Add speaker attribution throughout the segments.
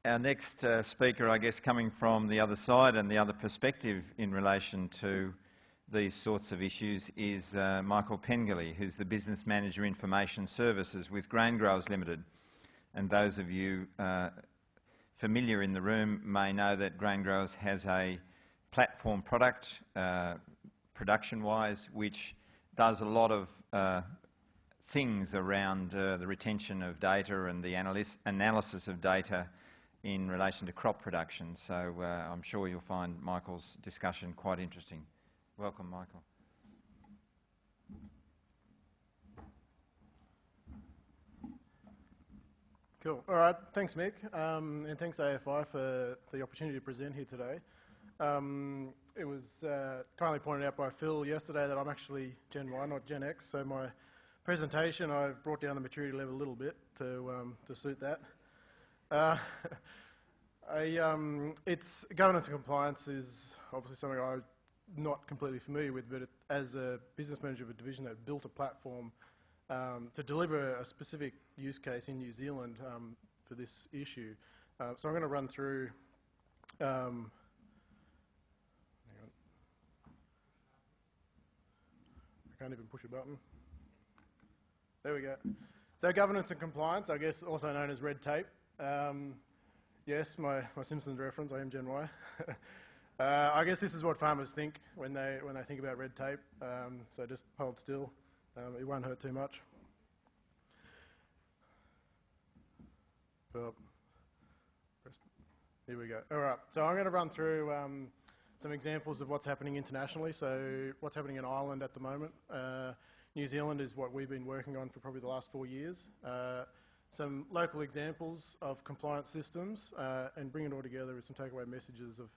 Speaker 1: Our next speaker, I guess, coming from the other side and the other perspective in relation to these sorts of issues is Michael Pengilley, who's the Business Manager Information Services with Grain Growers Limited. And those of you familiar in the room may know that Grain Growers has a platform product, production-wise, which does a lot of things around the retention of data and the analysis of data in relation to crop production. So I'm sure you'll find Michael's discussion quite interesting. Welcome, Michael.
Speaker 2: Cool. All right. Thanks, Mick. And thanks, AFI, for the opportunity to present here today. It was kindly pointed out by Phil yesterday that I'm actually Gen Y, not Gen X, so my presentation, I've brought down the maturity level a little bit to suit that. It's governance and compliance is obviously something I'm not completely familiar with, but as a business manager of a division that built a platform to deliver a specific use case in New Zealand for this issue. So I'm going to run through. Hang on. I can't even push a button. There we go. So governance and compliance, I guess also known as red tape. Yes, my Simpsons reference, I am Gen Y. I guess this is what farmers think when they think about red tape, so just hold still. It won't hurt too much. Oh, here we go. All right, so I'm going to run through some examples of what's happening internationally. So what's happening in Ireland at the moment. New Zealand is what we've been working on for probably the last 4 years. Some local examples of compliance systems and bring it all together with some takeaway messages of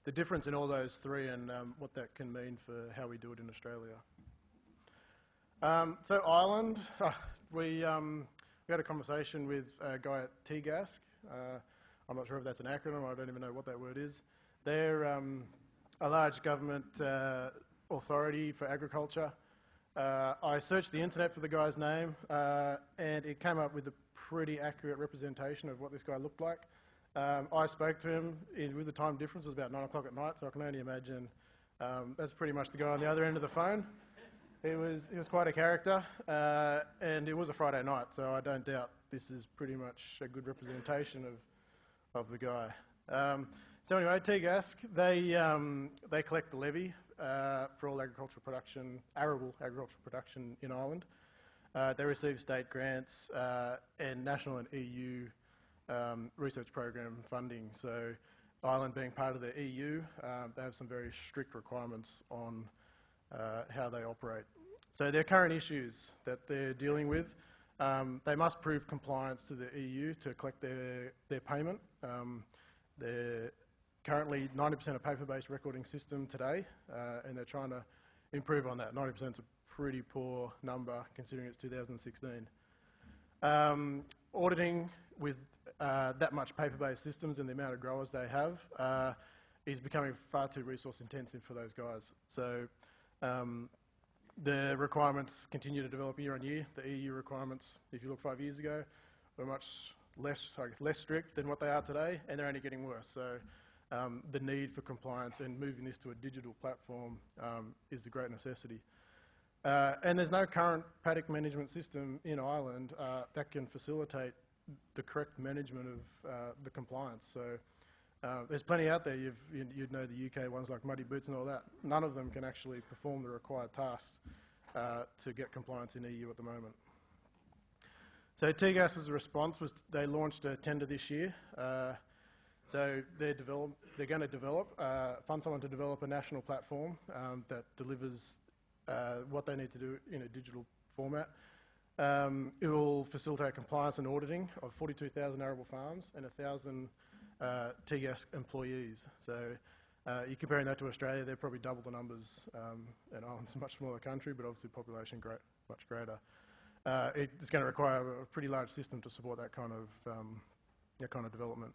Speaker 2: the difference in all those three and what that can mean for how we do it in Australia. So Ireland, we had a conversation with a guy at TGASC. I'm not sure if that's an acronym, I don't even know what that word is. They're a large government authority for agriculture. I searched the internet for the guy's name and it came up with a pretty accurate representation of what this guy looked like. I spoke to him with the time difference, it was about 9 o'clock at night, so I can only imagine that's pretty much the guy on the other end of the phone. He was quite a character, and it was a Friday night, so I don't doubt this is pretty much a good representation of the guy. So anyway, TGASC, they collect the levy for all agricultural production, arable agricultural production in Ireland. They receive state grants and national and EU research program funding. So Ireland being part of the EU, they have some very strict requirements on how they operate. So their current issues that they're dealing with, they must prove compliance to the EU to collect their payment. They're currently 90% a paper-based recording system today, and they're trying to improve on that. 90% is a pretty poor number considering it's 2016. Auditing with that much paper-based systems and the amount of growers they have is becoming far too resource intensive for those guys. So the requirements continue to develop year on year. The EU requirements, if you look 5 years ago, were much less strict than what they are today, and they're only getting worse. So the need for compliance and moving this to a digital platform is a great necessity. And there's no current paddock management system in Ireland that can facilitate the correct management of the compliance. So there's plenty out there. You'd know the UK ones like Muddy Boots and all that. None of them can actually perform the required tasks to get compliance in EU at the moment. So TGAS's response was they launched a tender this year. So they're going to fund someone to develop a national platform that delivers what they need to do in a digital format. It will facilitate compliance and auditing of 42,000 arable farms and 1,000 TGAS employees. So you're comparing that to Australia, they're probably double the numbers, and Ireland's a much smaller country, but obviously population much greater. It's going to require a pretty large system to support that kind of development.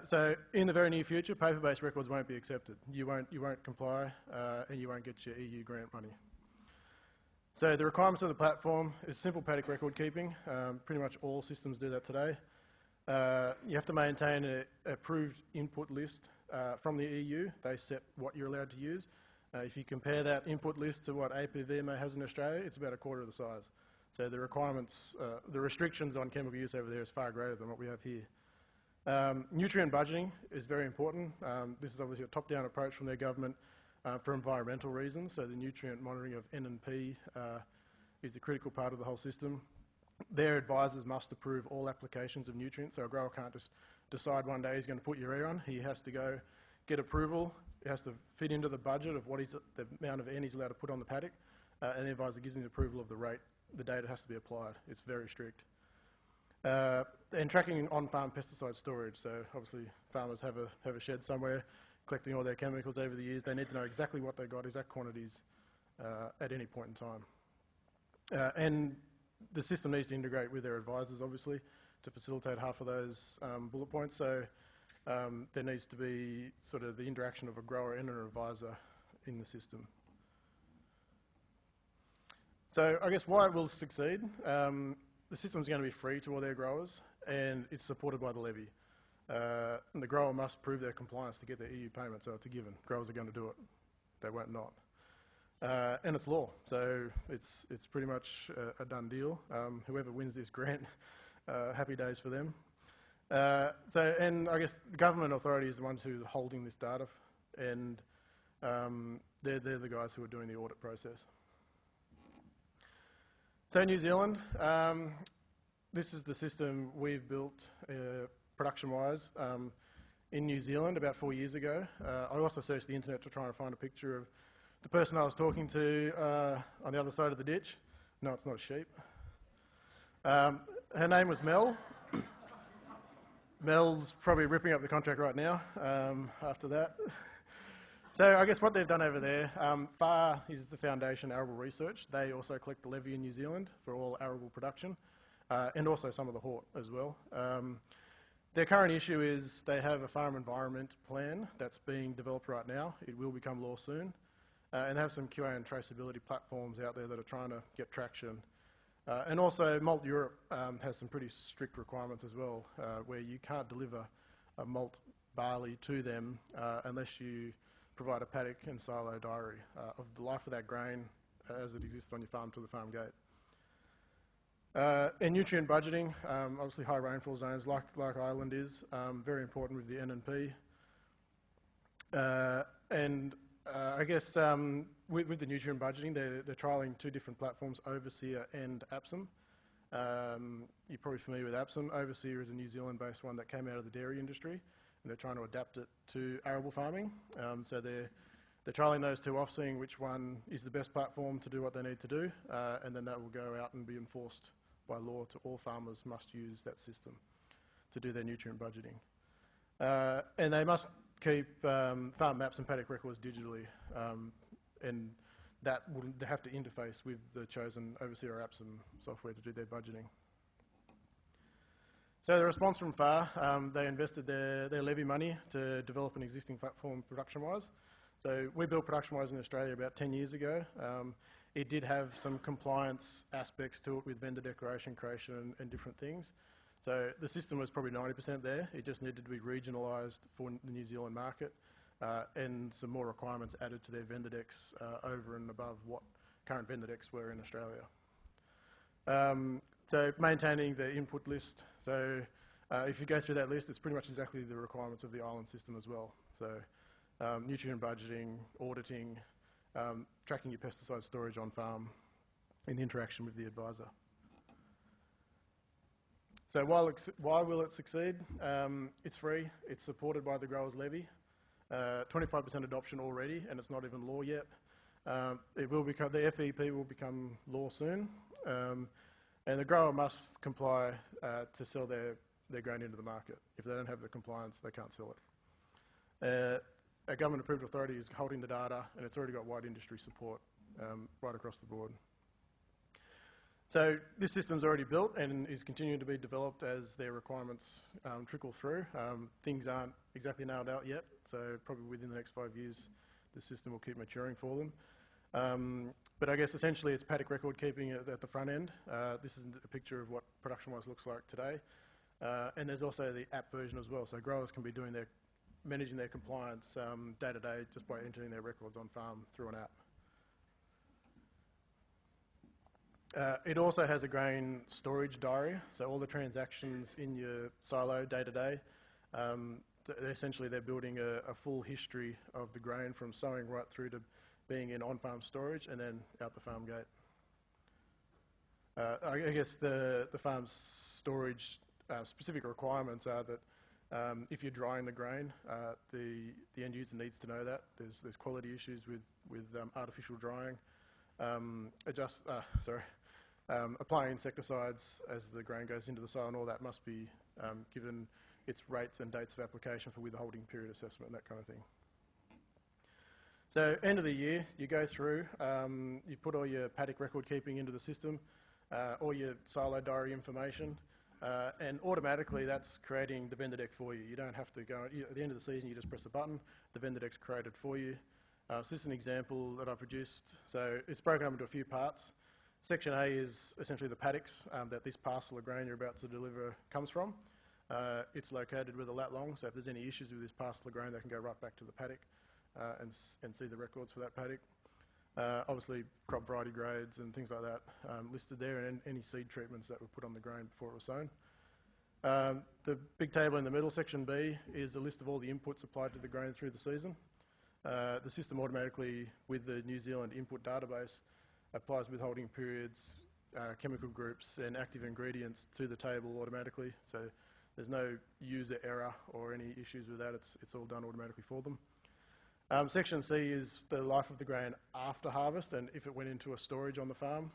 Speaker 2: So in the very near future, paper-based records won't be accepted. You won't comply, and you won't get your EU grant money. So the requirements of the platform is simple paddock record keeping. Pretty much all systems do that today. You have to maintain an approved input list from the EU. They set what you're allowed to use. If you compare that input list to what APVMA has in Australia, it's about a quarter of the size. So the requirements, the restrictions on chemical use over there is far greater than what we have here. Nutrient budgeting is very important. This is obviously a top-down approach from their government for environmental reasons. So the nutrient monitoring of N and P is the critical part of the whole system. Their advisors must approve all applications of nutrients, so a grower can't just decide one day he's going to put urea on. He has to go get approval. It has to fit into the budget of what the amount of N he's allowed to put on the paddock, and the advisor gives him the approval of the rate. The data has to be applied. It's very strict. And tracking on-farm pesticide storage. So obviously farmers have a shed somewhere collecting all their chemicals over the years. They need to know exactly what they got, exact quantities at any point in time. And the system needs to integrate with their advisors, obviously, to facilitate half of those bullet points. So there needs to be sort of the interaction of a grower and an advisor in the system. So I guess why it will succeed, the system's going to be free to all their growers and it's supported by the levy. And the grower must prove their compliance to get their EU payment, so it's a given. Growers are going to do it. They won't not. And it's law, so it's pretty much a done deal. Whoever wins this grant, happy days for them. And I guess the government authority is the ones who are holding this data, and they're the guys who are doing the audit process. So New Zealand, this is the system we've built production-wise in New Zealand about 4 years ago. I also searched the internet to try and find a picture of the person I was talking to on the other side of the ditch. No, it's not a sheep. Her name was Mel. Mel's probably ripping up the contract right now after that. So I guess what they've done over there, FAR is the Foundation Arable Research. They also collect the levy in New Zealand for all arable production and also some of the hort as well. Their current issue is they have a farm environment plan that's being developed right now. It will become law soon. And they have some QA and traceability platforms out there that are trying to get traction. And also Malt Europe has some pretty strict requirements as well, where you can't deliver a malt barley to them unless you provide a paddock and silo diary of the life of that grain as it exists on your farm to the farm gate. And nutrient budgeting, obviously high rainfall zones like Ireland is, very important with the N and P. I guess with the nutrient budgeting, they're trialling two different platforms, Overseer and Apsom. You're probably familiar with Apsom. Overseer is a New Zealand-based one that came out of the dairy industry, and they're trying to adapt it to arable farming. So they're trialling those two off, seeing which one is the best platform to do what they need to do, and then that will go out and be enforced by law to all farmers must use that system to do their nutrient budgeting. And they must keep farm maps and paddock records digitally, and that will have to interface with the chosen Overseer or Apsom software to do their budgeting. So the response from FAR, they invested their levy money to develop an existing platform production-wise. So we built production-wise in Australia about 10 years ago. It did have some compliance aspects to it with vendor declaration creation and different things. So the system was probably 90% there. It just needed to be regionalised for the New Zealand market and some more requirements added to their vendor decks over and above what current vendor decks were in Australia. So maintaining the input list. So if you go through that list, it's pretty much exactly the requirements of the island system as well. So nutrient budgeting, auditing, tracking your pesticide storage on farm, and interaction with the advisor. So why will it succeed? It's free, it's supported by the growers levy, 25% adoption already, and it's not even law yet. It will become, the FEP will become law soon, and the grower must comply to sell their grain into the market. If they don't have the compliance, they can't sell it. A government approved authority is holding the data, and it's already got wide industry support right across the board. So this system's already built and is continuing to be developed as their requirements trickle through. Things aren't exactly nailed out yet, so probably within the next 5 years, the system will keep maturing for them. But I guess essentially it's paddock record keeping at the front end. This is a picture of what production-wise looks like today. And there's also the app version as well, so growers can be managing their compliance day to day just by entering their records on farm through an app. It also has a grain storage diary, so all the transactions in your silo day to day, essentially they're building a full history of the grain from sowing right through to being in on-farm storage and then out the farm gate. I guess the farm's storage specific requirements are that if you're drying the grain, the end user needs to know that. There's quality issues with artificial drying. Applying insecticides as the grain goes into the soil and all that must be given its rates and dates of application for withholding period assessment and that kind of thing. So end of the year, you go through, you put all your paddock record keeping into the system, all your silo diary information, and automatically that's creating the vendor deck for you. You don't have to go, at the end of the season you just press a button, the vendor deck's created for you. So this is an example that I produced. So it's broken up into a few parts. Section A is essentially the paddocks that this parcel of grain you're about to deliver comes from. It's located with a lat long, so if there's any issues with this parcel of grain, they can go right back to the paddock and see the records for that paddock. Obviously, crop variety grades and things like that listed there, and any seed treatments that were put on the grain before it was sown. The big table in the middle, section B, is a list of all the inputs applied to the grain through the season. The system automatically, with the New Zealand input database, applies withholding periods, chemical groups and active ingredients to the table automatically. So there's no user error or any issues with that. It's all done automatically for them. Section C is the life of the grain after harvest, and if it went into a storage on the farm,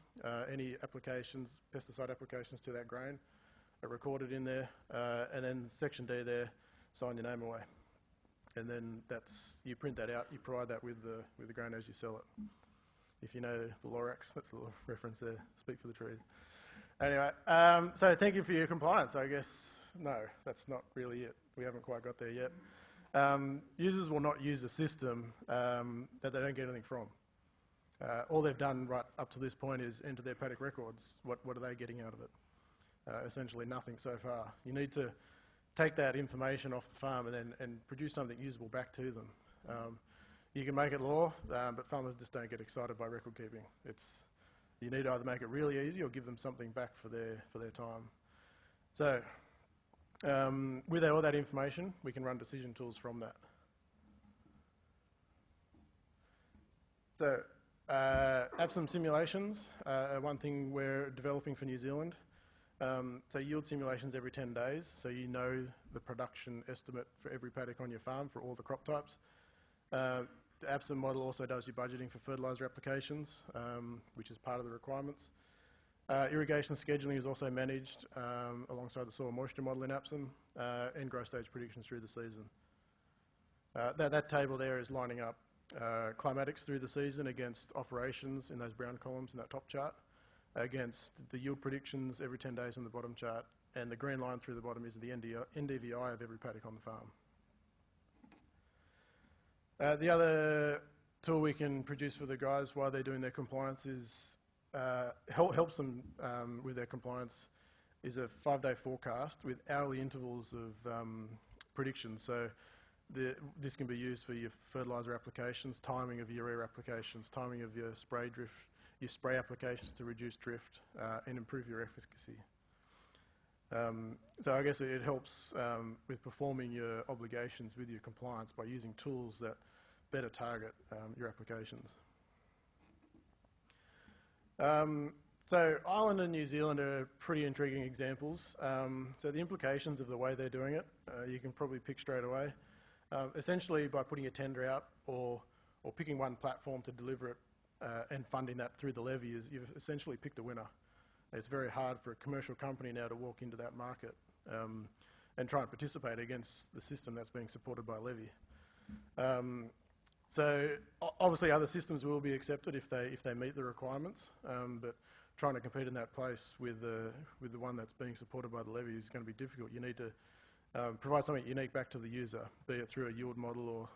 Speaker 2: any applications, pesticide applications to that grain are recorded in there. And then section D there, sign your name away. And then you print that out, you provide that with the grain as you sell it. If you know the Lorax, that's a little reference there, speak for the trees. Anyway, so thank you for your compliance. I guess, no, that's not really it. We haven't quite got there yet. Users will not use a system that they don't get anything from. All they've done right up to this point is enter their paddock records. What are they getting out of it? Essentially nothing so far. You need to take that information off the farm and produce something usable back to them. You can make it law, but farmers just don't get excited by record keeping. You need to either make it really easy or give them something back for their time. So with all that information, we can run decision tools from that. So APSIM simulations are one thing we're developing for New Zealand. So yield simulations every 10 days, so you know the production estimate for every paddock on your farm for all the crop types. The APSIM model also does your budgeting for fertiliser applications, which is part of the requirements. Irrigation scheduling is also managed alongside the soil moisture model in APSIM, and growth stage predictions through the season. That table there is lining up climatics through the season against operations in those brown columns in that top chart, against the yield predictions every 10 days in the bottom chart, and the green line through the bottom is the NDVI of every paddock on the farm. The other tool we can produce for the guys while they're doing their compliance is helps them with their compliance is a 5-day forecast with hourly intervals of predictions. So this can be used for your fertiliser applications, timing of urea applications, timing of your spray applications to reduce drift and improve your efficacy. So I guess it helps with performing your obligations with your compliance by using tools that better target your applications. So Ireland and New Zealand are pretty intriguing examples. So the implications of the way they're doing it, you can probably pick straight away. Essentially by putting a tender out or picking one platform to deliver it and funding that through the levy, you've essentially picked a winner. It's very hard for a commercial company now to walk into that market and try and participate against the system that's being supported by levy. So obviously other systems will be accepted if they meet the requirements, but trying to compete in that place with the one that's being supported by the levy is going to be difficult. You need to provide something unique back to the user, be it through a yield model or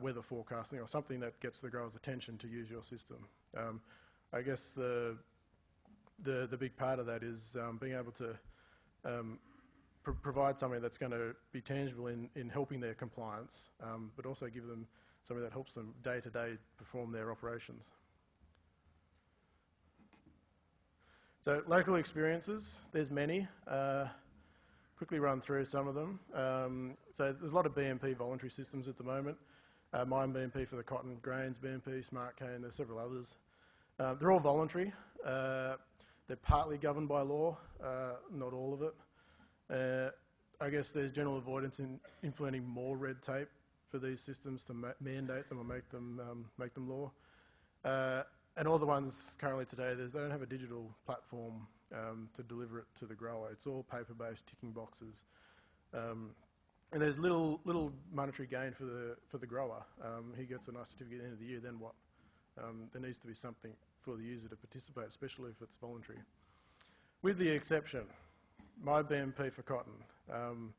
Speaker 2: weather forecasting or something that gets the grower's attention to use your system. I guess the big part of that is being able to provide something that's going to be tangible in helping their compliance, but also give them something that helps them day to day perform their operations. So local experiences, there's many. Quickly run through some of them. So there's a lot of BMP voluntary systems at the moment. Mine BMP for the cotton, Grains BMP, Smart Cane, there's several others. They're all voluntary. They're partly governed by law, not all of it. I guess there's general avoidance in implementing more red tape for these systems to mandate them or make them law. And all the ones currently today, they don't have a digital platform to deliver it to the grower. It's all paper-based ticking boxes. And there's little monetary gain for the grower. He gets a nice certificate at the end of the year, then what? There needs to be something for the user to participate, especially if it's voluntary. With the exception, my BMP for cotton,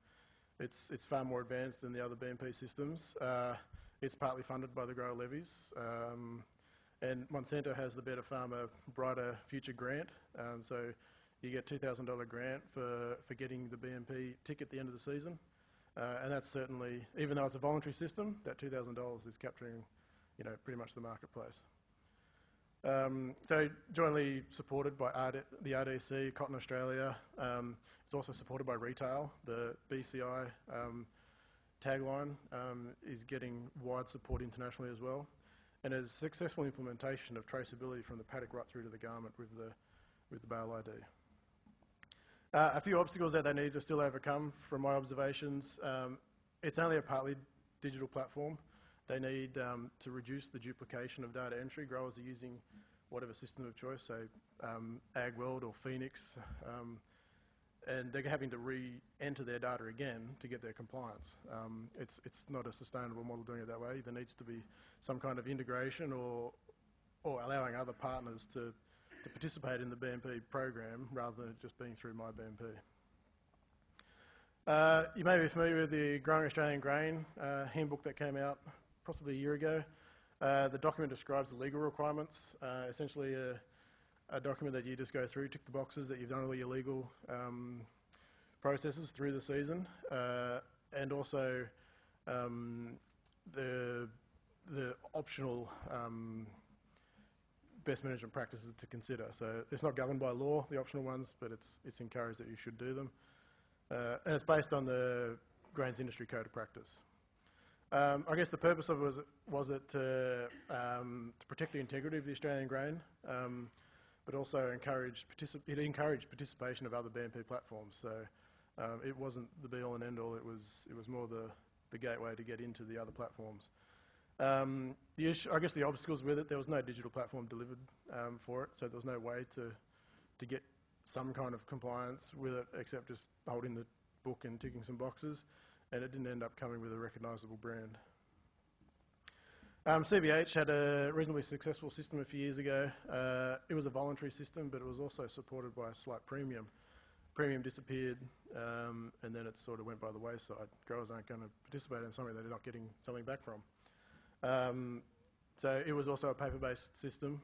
Speaker 2: it's far more advanced than the other BMP systems. It's partly funded by the grower levies. And Monsanto has the Better Farmer, Brighter Future grant. So you get $2,000 grant for getting the BMP tick at the end of the season. And that's certainly, even though it's a voluntary system, that $2,000 is capturing, pretty much the marketplace. So jointly supported by the RDC, Cotton Australia. It's also supported by retail. The BCI tagline is getting wide support internationally as well. And there's successful implementation of traceability from the paddock right through to the garment with the bale ID. A few obstacles that they need to still overcome from my observations. It's only a partly digital platform. They need to reduce the duplication of data entry. Growers are using whatever system of choice, so AgWorld or Phoenix, and they're having to re-enter their data again to get their compliance. It's not a sustainable model doing it that way. There needs to be some kind of integration or allowing other partners to participate in the BMP program rather than just being through my BMP. You may be familiar with the Growing Australian Grain handbook that came out possibly a year ago. The document describes the legal requirements, essentially a document that you just go through, tick the boxes that you've done all your legal processes through the season, and also the optional best management practices to consider. So it's not governed by law, the optional ones, but it's encouraged that you should do them. And it's based on the Grains Industry Code of Practice. I guess the purpose of it was to protect the integrity of the Australian grain, but also encouraged participation of other BMP platforms. So it wasn't the be-all and end-all. It was more the gateway to get into the other platforms. The issue, I guess, the obstacles with it, there was no digital platform delivered for it, so there was no way to get some kind of compliance with it except just holding the book and ticking some boxes. And it didn't end up coming with a recognisable brand. CBH had a reasonably successful system a few years ago. It was a voluntary system, but it was also supported by a slight premium. Premium disappeared, and then it sort of went by the wayside. Growers aren't going to participate in something they're not getting something back from. So it was also a paper-based system.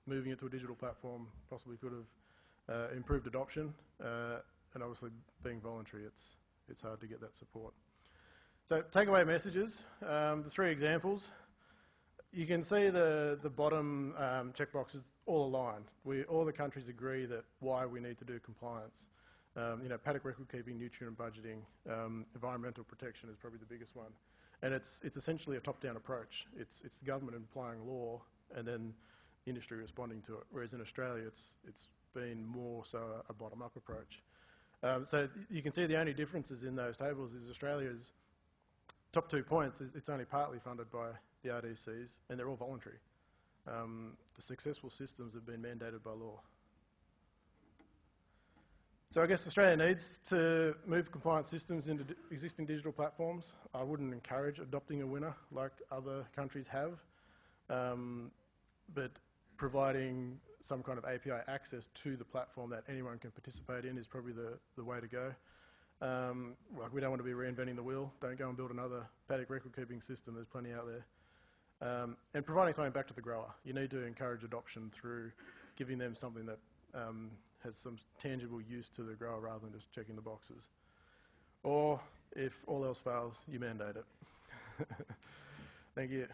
Speaker 2: Moving it to a digital platform possibly could have improved adoption, and obviously being voluntary, it's hard to get that support. So takeaway messages, the three examples. You can see the bottom checkboxes all aligned. All the countries agree that why we need to do compliance. Paddock record keeping, nutrient budgeting, environmental protection is probably the biggest one. And it's essentially a top-down approach. It's the government applying law and then the industry responding to it. Whereas in Australia, it's been more so a bottom-up approach. So you can see the only differences in those tables is Australia's top 2 points, it's only partly funded by the RDCs, and they're all voluntary. The successful systems have been mandated by law. So I guess Australia needs to move compliance systems into existing digital platforms. I wouldn't encourage adopting a winner like other countries have, but providing some kind of API access to the platform that anyone can participate in is probably the way to go. We don't want to be reinventing the wheel. Don't go and build another paddock record keeping system. There's plenty out there. And providing something back to the grower. You need to encourage adoption through giving them something that has some tangible use to the grower rather than just checking the boxes. or if all else fails, you mandate it. Thank you.